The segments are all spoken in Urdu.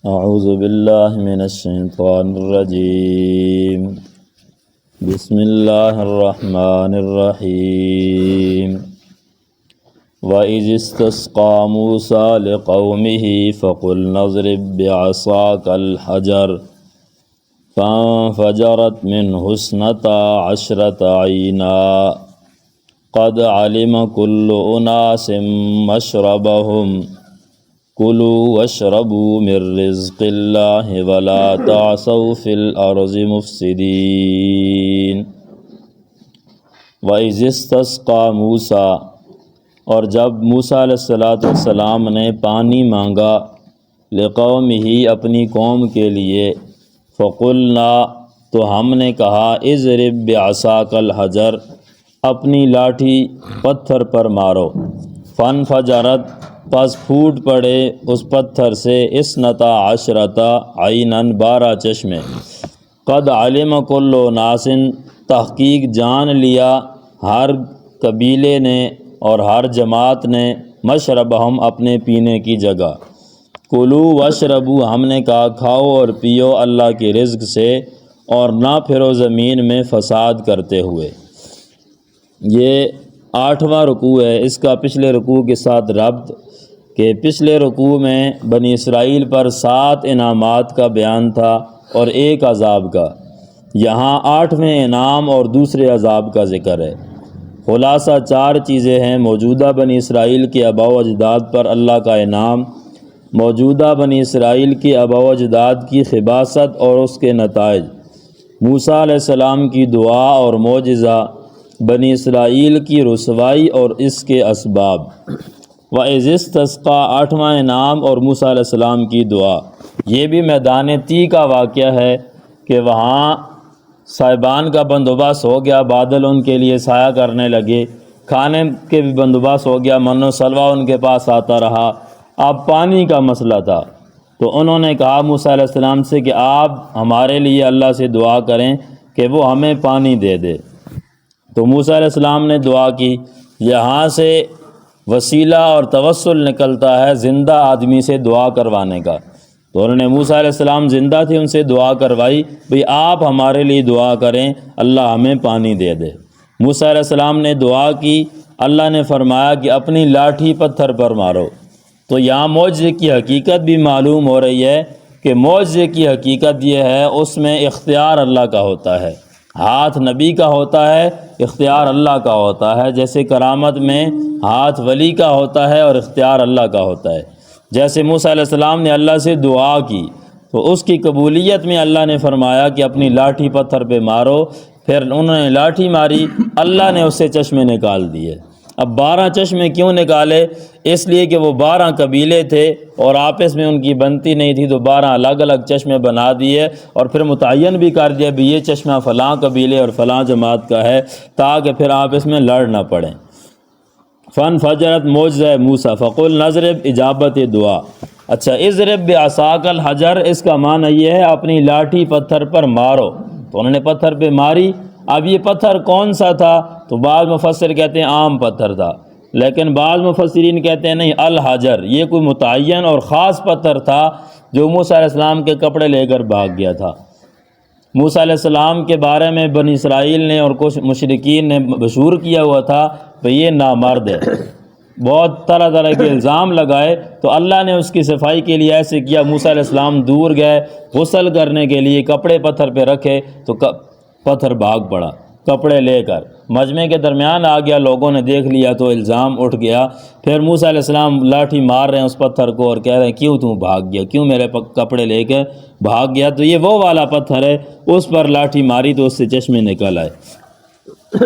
اعوذ باللہ من الشیطان الرجیم بسم اللہ الرحمن الرحیم وَإِذِ اسْتَسْقَىٰ مُوسَىٰ لِقَوْمِهِ فَقُلْنَا اضْرِب بِّعَصَاكَ الْحَجَرَ فَانفَجَرَتْ مِنْهُ اثْنَتَا عَشْرَةَ عَيْنًا قَدْ عَلِمَ كُلُّ أُنَاسٍ مَّشْرَبَهُمْ كُلُوا وَاشْرَبُوا مِن رِّزْقِ اللَّهِ وَلَا تَعْثَوْا فِي الْأَرْضِ مُفْسِدِينَ وَإِذِ اسْتَسْقَىٰ مُوسَىٰ، اور جب موسیٰ علیہ السلام نے پانی مانگا لقومہ اپنی قوم کے لیے، فقلنا تو ہم نے کہا اضرب بعصاک الحجر، اپنی لاٹھی پتھر پر مارو، فانفجرت پس پھوٹ پڑے اس پتھر سے اثنتا عشرتا عیناً 12 چشمے، قد علم کل اناس تحقیق جان لیا ہر قبیلے نے اور ہر جماعت نے مشربہم اپنے پینے کی جگہ، کلو واشربو ہم نے کہا کھاؤ اور پیو اللہ کے رزق سے اور نہ پھرو زمین میں فساد کرتے ہوئے۔ یہ 8واں رکوع ہے، اس کا پچھلے رکوع کے ساتھ ربط کہ پچھلے رکوع میں بنی اسرائیل پر 7 انعامات کا بیان تھا اور 1 عذاب کا، یہاں 8ویں انعام اور دوسرے عذاب کا ذکر ہے۔ خلاصہ 4 چیزیں ہیں: موجودہ بنی اسرائیل کے آباء و اجداد پر اللہ کا انعام، موجودہ بنی اسرائیل کے آباء و اجداد کی خباثت اور اس کے نتائج، موسیٰ علیہ السلام کی دعا اور معجزہ، بنی اسرائیل کی رسوائی اور اس کے اسباب۔ وَإِذِ اسْتَسْقَىٰ 8واں انعام اور موسیٰ علیہ السلام کی دعا۔ یہ بھی میدان طی کا واقعہ ہے کہ وہاں صاحبان کا بندوبست ہو گیا، بادل ان کے لیے سایہ کرنے لگے، کھانے کے بھی بندوبست ہو گیا، من و سلوہ ان کے پاس آتا رہا، اب پانی کا مسئلہ تھا۔ تو انہوں نے کہا موسیٰ علیہ السلام سے کہ آپ ہمارے لیے اللہ سے دعا کریں کہ وہ ہمیں پانی دے دے۔ تو موسیٰ علیہ السلام نے دعا کی، یہاں سے وسیلہ اور توسل نکلتا ہے زندہ آدمی سے دعا کروانے کا۔ تو انہوں نے موسیٰ علیہ السلام زندہ تھے، ان سے دعا کروائی، بھئی آپ ہمارے لیے دعا کریں اللہ ہمیں پانی دے دے۔ موسیٰ علیہ السلام نے دعا کی، اللہ نے فرمایا کہ اپنی لاٹھی پتھر پر مارو۔ تو یہاں معجزے کی حقیقت بھی معلوم ہو رہی ہے کہ معجزے کی حقیقت یہ ہے اس میں اختیار اللہ کا ہوتا ہے، ہاتھ نبی کا ہوتا ہے، اختیار اللہ کا ہوتا ہے۔ جیسے کرامت میں ہاتھ ولی کا ہوتا ہے اور اختیار اللہ کا ہوتا ہے۔ جیسے موسیٰ علیہ السلام نے اللہ سے دعا کی تو اس کی قبولیت میں اللہ نے فرمایا کہ اپنی لاٹھی پتھر پہ مارو، پھر انہوں نے لاٹھی ماری، اللہ نے اس سے چشمے نکال دیے۔ اب 12 چشمے کیوں نکالے؟ اس لیے کہ وہ 12 قبیلے تھے اور آپس میں ان کی بنتی نہیں تھی، تو 12 الگ الگ چشمے بنا دیے اور پھر متعین بھی کر دیا بھی یہ چشمہ فلاں قبیلے اور فلاں جماعت کا ہے، تاکہ پھر آپس میں لڑ نہ پڑیں۔ فانفجرت معجزہ موسیٰ فقل نضرب اجابت دعا۔ اچھا، اضرب بعصاک الحجر، اس کا معنی یہ ہے اپنی لاٹھی پتھر پر مارو۔ تو انہوں نے پتھر پہ ماری۔ اب یہ پتھر کون سا تھا؟ تو بعض مفسر کہتے ہیں عام پتھر تھا، لیکن بعض مفسرین کہتے ہیں نہیں، الحجر، یہ کوئی متعین اور خاص پتھر تھا جو موسیٰ علیہ السلام کے کپڑے لے کر بھاگ گیا تھا۔ موسیٰ علیہ السلام کے بارے میں بنی اسرائیل نے اور کچھ مشرکین نے مشہور کیا ہوا تھا کہ یہ نامرد ہے، بہت طرح طرح کے الزام لگائے۔ تو اللہ نے اس کی صفائی کے لیے ایسے کیا، موسیٰ علیہ السلام دور گئے غسل کرنے کے لیے، کپڑے پتھر پہ رکھے تو پتھر بھاگ پڑا کپڑے لے کر، مجمع کے درمیان آ گیا، لوگوں نے دیکھ لیا تو الزام اٹھ گیا۔ پھر موسیٰ علیہ السلام لاٹھی مار رہے ہیں اس پتھر کو اور کہہ رہے ہیں کیوں تم بھاگ گیا، کیوں میرے کپڑے لے کے بھاگ گیا؟ تو یہ وہ والا پتھر ہے، اس پر لاٹھی ماری تو اس سے چشمے نکل آئے۔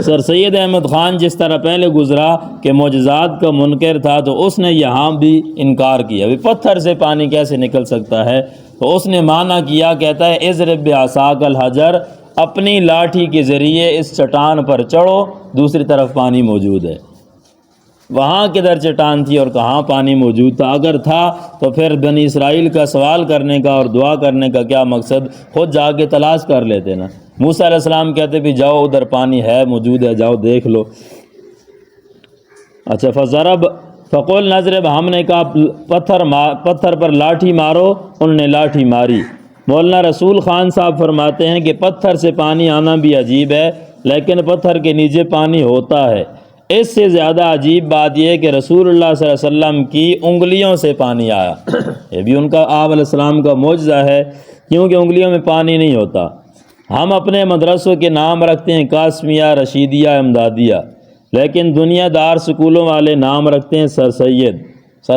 سر سید احمد خان جس طرح پہلے گزرا کہ معجزات کا منکر تھا، تو اس نے یہاں بھی انکار کیا، ابھی پتھر سے پانی کیسے نکل سکتا ہے؟ تو اس نے معنی کیا، کہتا ہے اضرب بعصاک الحجر، اپنی لاٹھی کے ذریعے اس چٹان پر چڑھو، دوسری طرف پانی موجود ہے۔ وہاں کدھر چٹان تھی اور کہاں پانی موجود تھا؟ اگر تھا تو پھر بنی اسرائیل کا سوال کرنے کا اور دعا کرنے کا کیا مقصد؟ خود جا کے تلاش کر لیتے نا۔ موسیٰ علیہ السلام کہتے بھی جاؤ ادھر پانی ہے، موجود ہے، جاؤ دیکھ لو۔ اچھا، فقل نضرب، ہم نے کہا پتھر پر لاٹھی مارو، انہوں نے لاٹھی ماری۔ مولانا رسول خان صاحب فرماتے ہیں کہ پتھر سے پانی آنا بھی عجیب ہے، لیکن پتھر کے نیچے پانی ہوتا ہے۔ اس سے زیادہ عجیب بات یہ ہے کہ رسول اللہ صلی اللہ علیہ وسلم کی انگلیوں سے پانی آیا۔ یہ بھی ان کا آپ علیہ السلام کا معجزہ ہے، کیونکہ انگلیوں میں پانی نہیں ہوتا۔ ہم اپنے مدرسوں کے نام رکھتے ہیں قاسمیہ، رشیدیہ، امدادیہ، لیکن دنیا دار سکولوں والے نام رکھتے ہیں سر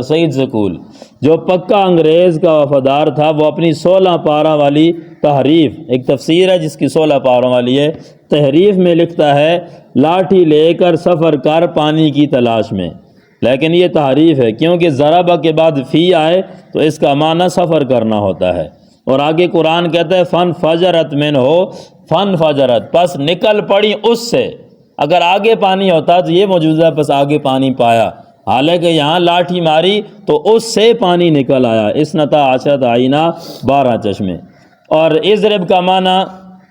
سید سکول۔ جو پکا انگریز کا وفادار تھا وہ اپنی 16 پارہ والی تحریف، ایک تفسیر ہے جس کی 16 پاروں والی ہے، تحریف میں لکھتا ہے لاٹھی لے کر سفر کر پانی کی تلاش میں، لیکن یہ تحریف ہے کیونکہ ضربہ کے بعد فی آئے تو اس کا معنی سفر کرنا ہوتا ہے۔ اور آگے قرآن کہتا ہے فن فجرت من ہو، فن فجرت، پس نکل پڑی اس سے۔ اگر آگے پانی ہوتا تو یہ موجودہ پس آگے پانی پایا، حالانکہ یہاں لاٹھی ماری تو اس سے پانی نکل آیا۔ اسنتا عشرۃ عینہ، 12 چشمے۔ اور اضرب کا معنی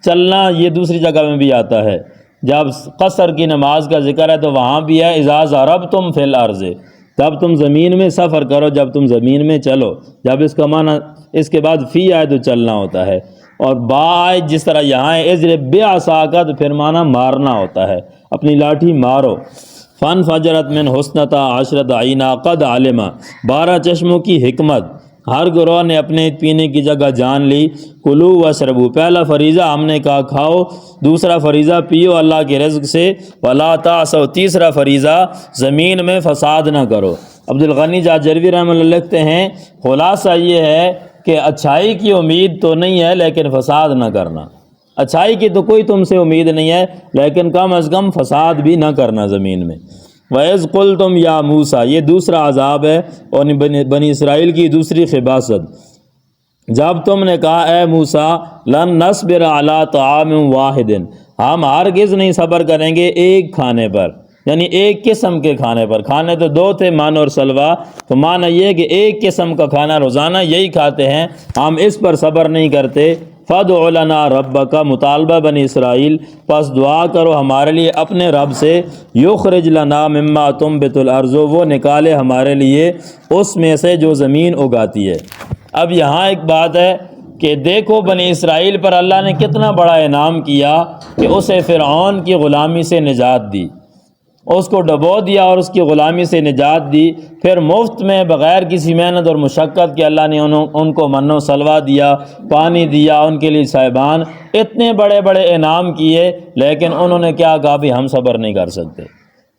چلنا، یہ دوسری جگہ میں بھی آتا ہے۔ جب قصر کی نماز کا ذکر ہے تو وہاں بھی ہے اذا ضربتم فی الارض، جب تم زمین میں سفر کرو، جب تم زمین میں چلو۔ جب اس کا معنی اس کے بعد فی آئے تو چلنا ہوتا ہے، اور با آئے جس طرح یہاں ہے اضرب بعصاک تو پھر معنی مارنا ہوتا ہے، اپنی لاٹھی مارو۔ فن فجرت من حسنتا عشرۃ عینہ قد علما، 12 چشموں کی حکمت۔ ہر گروہ نے اپنے پینے کی جگہ جان لی۔ کلو واشربو، پہلا فریضہ ہم نے کہا کھاؤ، دوسرا فریضہ پیو اللہ کے رزق سے، ولا تعثوا، تیسرا فریضہ زمین میں فساد نہ کرو۔ عبدالغنی جاجروی رحمۃ اللہ لکھتے ہیں خلاصہ یہ ہے کہ اچھائی کی امید تو نہیں ہے لیکن فساد نہ کرنا، اچھائی کی تو کوئی تم سے امید نہیں ہے لیکن کم از کم فساد بھی نہ کرنا زمین میں۔ وَإِذْ قُلْتُمْ يَا مُوسَىٰ، یہ دوسرا عذاب ہے اور بنی اسرائیل کی دوسری خباثت۔ جب تم نے کہا اے موسیٰ لن نصبر علی طعام واحد، ہم ہرگز نہیں صبر کریں گے ایک کھانے پر، یعنی ایک قسم کے کھانے پر۔ کھانے تو 2 تھے، مان اور سلوا، تو معنی یہ کہ ایک قسم کا کھانا روزانہ یہی کھاتے ہیں، ہم اس پر صبر نہیں کرتے۔ فَادْعُ لَنَا رَبَّكَ، مطالبہ بنی اسرائیل، پس دعا کرو ہمارے لیے اپنے رب سے، یخرج لنا مما تنبت الارض، وہ نکالے ہمارے لیے اس میں سے جو زمین اگاتی ہے۔ اب یہاں ایک بات ہے کہ دیکھو بنی اسرائیل پر اللہ نے کتنا بڑا انعام کیا کہ اسے فرعون کی غلامی سے نجات دی، اس کو ڈبو دیا اور اس کی غلامی سے نجات دی، پھر مفت میں بغیر کسی محنت اور مشقت کے اللہ نے ان کو من و سلوا دیا، پانی دیا، ان کے لیے صاحبان، اتنے بڑے بڑے انعام کیے، لیکن انہوں نے کیا کہا بھی ہم صبر نہیں کر سکتے،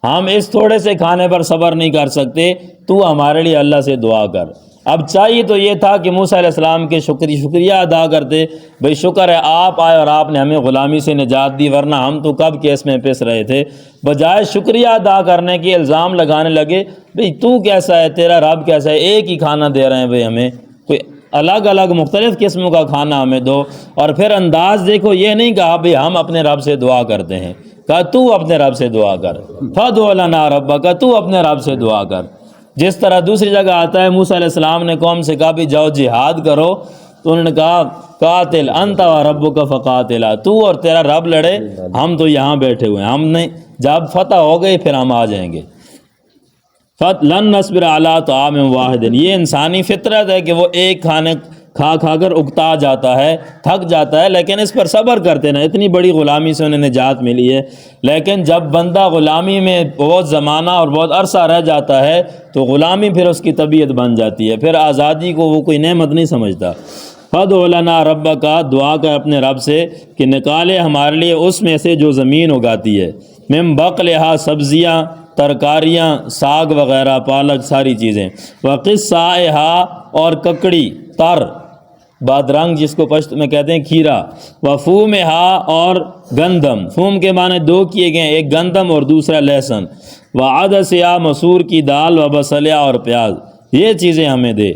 ہم اس تھوڑے سے کھانے پر صبر نہیں کر سکتے، تو ہمارے لیے اللہ سے دعا کر۔ اب چاہیے تو یہ تھا کہ موسیٰ علیہ السلام کے شکریہ ادا کرتے، بھئی شکر ہے آپ آئے اور آپ نے ہمیں غلامی سے نجات دی، ورنہ ہم تو کب کیس میں پس رہے تھے۔ بجائے شکریہ ادا کرنے کے الزام لگانے لگے، بھئی تو کیسا ہے، تیرا رب کیسا ہے، ایک ہی کھانا دے رہے ہیں بھئی ہمیں، کوئی الگ الگ مختلف قسموں کا کھانا ہمیں دو۔ اور پھر انداز دیکھو، یہ نہیں کہا بھئی ہم اپنے رب سے دعا کرتے ہیں، کہا تو اپنے رب سے دعا کر، فَادْعُ لَنَا رَبَّكَ، تو اپنے رب سے دعا کر۔ جس طرح دوسری جگہ آتا ہے موسیٰ علیہ السلام نے قوم سے کہا بھی جاؤ جہاد کرو، تو انہوں نے کہا قاتل انت و ربک فقاتلا، تو اور تیرا رب لڑے، ہم تو یہاں بیٹھے ہوئے ہیں، ہم نے جب فتح ہو گئی پھر ہم آ جائیں گے۔ لن نصبر علی طعام واحد، یہ انسانی فطرت ہے کہ وہ ایک کھانے کھا کر اکتا جاتا ہے، تھک جاتا ہے، لیکن اس پر صبر کرتے نا، اتنی بڑی غلامی سے انہیں نجات ملی ہے۔ لیکن جب بندہ غلامی میں بہت زمانہ اور بہت عرصہ رہ جاتا ہے تو غلامی پھر اس کی طبیعت بن جاتی ہے، پھر آزادی کو وہ کوئی نعمت نہیں سمجھتا۔ فَادْعُ لَنَا رَبَّكَ، دعا کر اپنے رب سے کہ نکالے ہمارے لیے اس میں سے جو زمین اگاتی ہے، مِن بَقْلِہَا، سبزیاں، ترکاریاں، ساگ وغیرہ، پالک، ساری چیزیں، وَقِثَّائِهَا، اور ککڑی، تر، بادرنگ جس کو پشت میں کہتے ہیں کھیرا، وَفُومِهَا، اور گندم، فوم کے معنی 2 کیے گئے، ایک گندم اور دوسرا لہسن، وَعَدَسِهَا، مسور کی دال، وَبَصَلِهَا، اور پیاز، یہ چیزیں ہمیں دے۔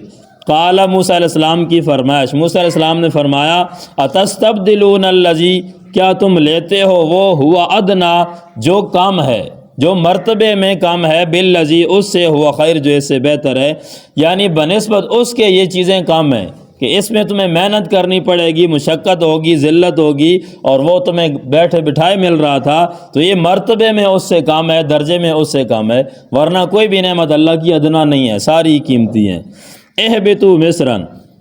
قال موسیٰ علیہ السلام کی فرمائش، موسیٰ علیہ السلام نے فرمایا اتستبدلون الذی، کیا تم لیتے ہو وہ ہوا ادنا، جو کم ہے، جو مرتبے میں کم ہے، بالذی، اس سے، ہوا خیر، جو اس سے بہتر ہے، یعنی بنسبت اس کے یہ چیزیں کم ہیں، کہ اس میں تمہیں محنت کرنی پڑے گی، مشقت ہوگی، ذلت ہوگی، اور وہ تمہیں بیٹھے بٹھائے مل رہا تھا، تو یہ مرتبے میں اس سے کم ہے، درجے میں اس سے کم ہے، ورنہ کوئی بھی نعمت اللہ کی ادنا نہیں ہے، ساری قیمتی ہیں۔ اہبطوا مصرا،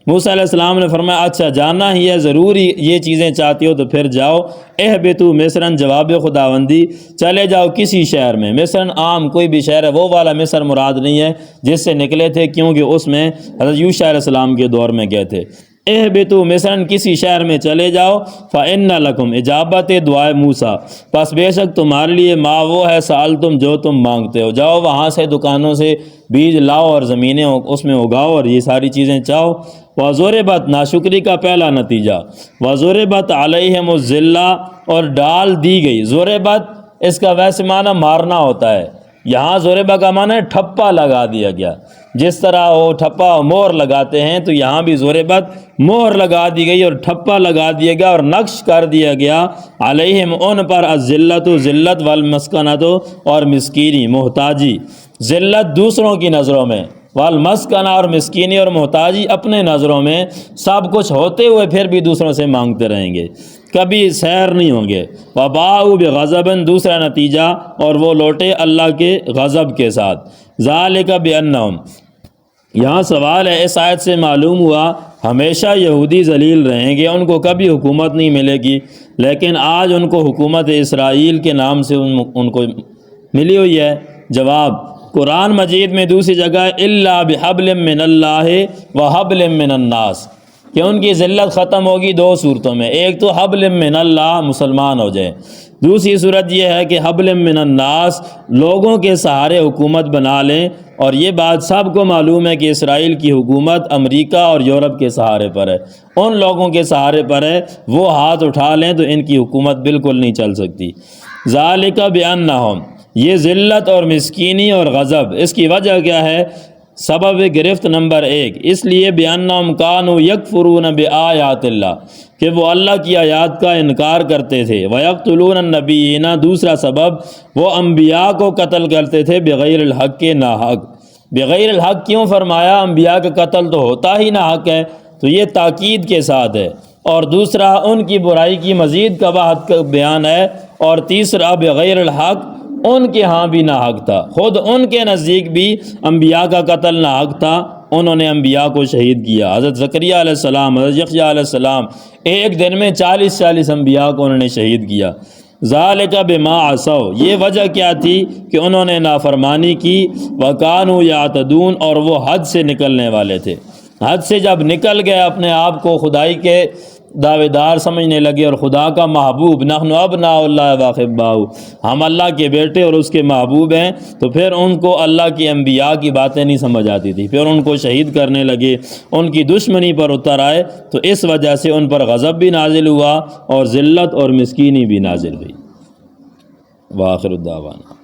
موسیٰ علیہ السلام نے فرمایا اچھا جانا ہی ہے، ضروری یہ چیزیں چاہتی ہو تو پھر جاؤ۔ اہبطوا مصرا، جواب خداوندی، چلے جاؤ کسی شہر میں۔ مصر عام کوئی بھی شہر ہے، وہ والا مصر مراد نہیں ہے جس سے نکلے تھے، کیونکہ اس میں حضرت یوشع علیہ السلام کے دور میں گئے تھے۔ اہبطوا مصرا، کسی شہر میں چلے جاؤ، فإن لکم، اجابت دعائے موسیٰ، پس بے شک تمہارے لیے ما وہ ہے سألتم جو تم مانگتے ہو، جاؤ وہاں سے دکانوں سے بیج لاؤ اور زمینیں اس میں اگاؤ اور یہ ساری چیزیں چاہو۔ وَضُرِبَتْ، ناشکری کا پہلا نتیجہ، وَضُرِبَتْ عَلَيْهِمُ الذِّلَّةُ، اور ڈال دی گئی۔ ضربت اس کا ویسے معنی مارنا ہوتا ہے، یہاں ضربہ کا معنی ہے ٹھپا لگا دیا گیا، جس طرح وہ ٹھپا مہر لگاتے ہیں تو یہاں بھی ضربت مہر لگا دی گئی اور ٹھپا لگا دیا گیا اور نقش کر دیا گیا، علیہم ان پر، الذلۃ، ذلت، والمسکنۃ، اور مسکینی محتاجی، ذلت دوسروں کی نظروں میں، والمسکنہ، اور مسکینی اور محتاجی اپنے نظروں میں، سب کچھ ہوتے ہوئے پھر بھی دوسروں سے مانگتے رہیں گے، کبھی سیر نہیں ہوں گے۔ وباؤ بغضب، دوسرا نتیجہ، اور وہ لوٹے اللہ کے غضب کے ساتھ۔ ذالک بانہم، یہاں سوال ہے، اس آیت سے معلوم ہوا ہمیشہ یہودی ذلیل رہیں گے، ان کو کبھی حکومت نہیں ملے گی، لیکن آج ان کو حکومت اسرائیل کے نام سے ان کو ملی ہوئی ہے۔ جواب، قرآن مجید میں دوسری جگہ الا بحبل من اللہ وحبل من الناس، کہ ان کی ذلت ختم ہوگی دو صورتوں میں، ایک تو حبل من اللہ، مسلمان ہو جائیں، دوسری صورت یہ ہے کہ حبل من الناس، لوگوں کے سہارے حکومت بنا لیں، اور یہ بات سب کو معلوم ہے کہ اسرائیل کی حکومت امریکہ اور یورپ کے سہارے پر ہے، ان لوگوں کے سہارے پر ہے، وہ ہاتھ اٹھا لیں تو ان کی حکومت بالکل نہیں چل سکتی۔ ذالک بانہم، یہ ذلت اور مسکینی اور غضب، اس کی وجہ کیا ہے؟ سبب گرفت نمبر 1، اس لیے بِأَنَّهُمْ كَانُوا يَكْفُرُونَ بِآيَاتِ اللَّهِ، کہ وہ اللہ کی آیات کا انکار کرتے تھے، وَيَقْتُلُونَ النَّبِيِّينَ، دوسرا سبب وہ انبیاء کو قتل کرتے تھے، بغیر الحق کے ناحق۔ بغیر الحق کیوں فرمایا؟ انبیاء کا قتل تو ہوتا ہی ناحق ہے، تو یہ تاکید کے ساتھ ہے، اور دوسرا ان کی برائی کی مزید قباحت کا بیان ہے، اور تیسرا بغیر الحق ان کے ہاں بھی ناحق تھا، خود ان کے نزدیک بھی انبیاء کا قتل ناحق تھا، انہوں نے انبیاء کو شہید کیا۔ حضرت زکریہ علیہ السلام، حضرت یحییٰ علیہ السلام، ایک دن میں 40 انبیاء کو انہوں نے شہید کیا۔ ذالک بما عصوا، یہ وجہ کیا تھی کہ انہوں نے نافرمانی کی، وکانوا یعتدون، اور وہ حد سے نکلنے والے تھے، حد سے جب نکل گئے، اپنے آپ کو خدائی کے دعوے دار سمجھنے لگے اور خدا کا محبوب، نحن ابناء اللہ واحباؤہ، ہم اللہ کے بیٹے اور اس کے محبوب ہیں، تو پھر ان کو اللہ کی انبیاء کی باتیں نہیں سمجھ آتی تھی، پھر ان کو شہید کرنے لگے، ان کی دشمنی پر اتر آئے، تو اس وجہ سے ان پر غضب بھی نازل ہوا اور ذلت اور مسکینی بھی نازل ہوئی۔ وآخر الدعوانا